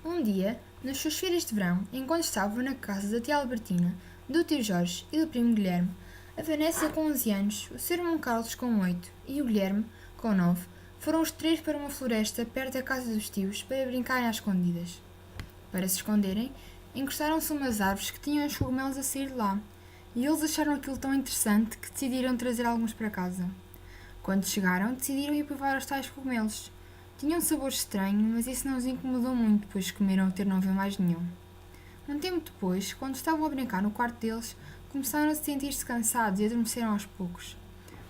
Um dia, nas suas férias de verão, enquanto estavam na casa da tia Albertina, do tio Jorge e do primo Guilherme, a Vanessa com 11 anos, o seu irmão Carlos com 8 e o Guilherme com 9, foram os três para uma floresta perto da casa dos tios para brincarem às escondidas. Para se esconderem, encostaram-se a umas árvores que tinham os cogumelos a sair de lá, e eles acharam aquilo tão interessante que decidiram trazer alguns para casa. Quando chegaram, decidiram ir provar os tais cogumelos. Tinham um sabor estranho, mas isso não os incomodou muito, pois comeram até não haver mais nenhum. Um tempo depois, quando estavam a brincar no quarto deles, começaram a sentir-se cansados e adormeceram aos poucos.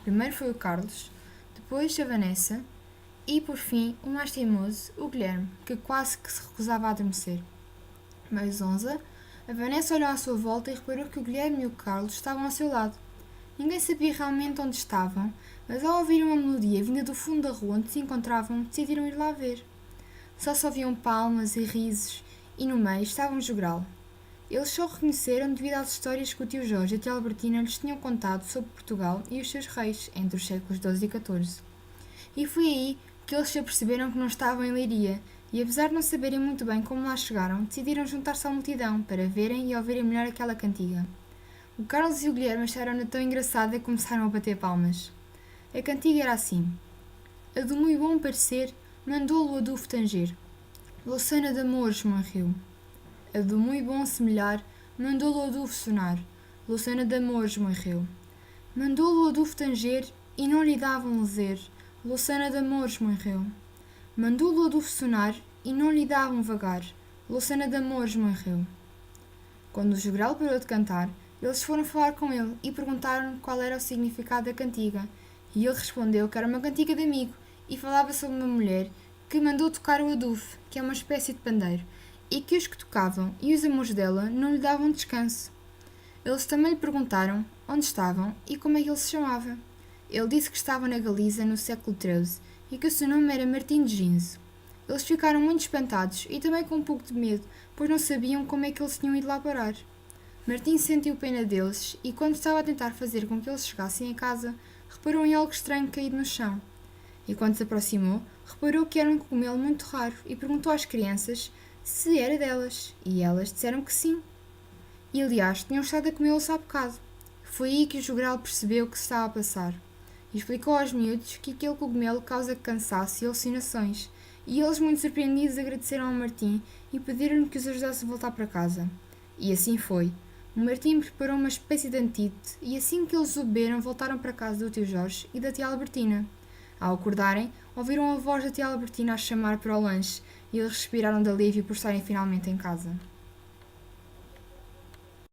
Primeiro foi o Carlos, depois a Vanessa e, por fim, o mais teimoso, o Guilherme, que quase que se recusava a adormecer. Mais zonza, a Vanessa olhou à sua volta e reparou que o Guilherme e o Carlos estavam ao seu lado. Ninguém sabia realmente onde estavam, mas ao ouvir uma melodia vinda do fundo da rua onde se encontravam, decidiram ir lá ver. Só se ouviam palmas e risos, e no meio estava um jogral. Eles só o reconheceram devido às histórias que o tio Jorge e a tia Albertina lhes tinham contado sobre Portugal e os seus reis, entre os séculos XII e XIV. E foi aí que eles se aperceberam que não estavam em Leiria, e apesar de não saberem muito bem como lá chegaram, decidiram juntar-se à multidão para verem e ouvirem melhor aquela cantiga. O Carlos e o Guilherme acharam-na tão engraçada que começaram a bater palmas. A cantiga era assim: a do muito bom parecer mandou-lo o adufo tanger, Louçana de amores morreu. A do muito bom semelhar mandou-lo o adufo sonar, Louçana de amores morreu. Mandou-lo o adufo tanger e não lhe davam lezer, Louçana de amores morreu. Mandou-lo o adufo sonar e não lhe davam vagar, Louçana de amores morreu. Quando o jogral parou de cantar, eles foram falar com ele e perguntaram qual era o significado da cantiga, e ele respondeu que era uma cantiga de amigo e falava sobre uma mulher que mandou tocar o adufo, que é uma espécie de pandeiro, e que os que tocavam e os amores dela não lhe davam descanso. Eles também lhe perguntaram onde estavam e como é que ele se chamava. Ele disse que estava na Galiza no século XIII e que o seu nome era Martim de Ginzo. Eles ficaram muito espantados e também com um pouco de medo, pois não sabiam como é que eles tinham ido lá parar. Martim sentiu pena deles e, quando estava a tentar fazer com que eles chegassem a casa, reparou em algo estranho caído no chão. E quando se aproximou, reparou que era um cogumelo muito raro e perguntou às crianças se era delas, e elas disseram que sim. E, aliás, tinham estado a comê-los há bocado. Foi aí que o jogral percebeu o que se estava a passar e explicou aos miúdos que aquele cogumelo causa cansaço e alucinações, e eles, muito surpreendidos, agradeceram ao Martim e pediram-lhe que os ajudasse a voltar para casa. E assim foi. O Martim preparou uma espécie de antídoto e assim que eles o beberam voltaram para casa do tio Jorge e da tia Albertina. Ao acordarem, ouviram a voz da tia Albertina a chamar para o lanche e eles respiraram de alívio por estarem finalmente em casa.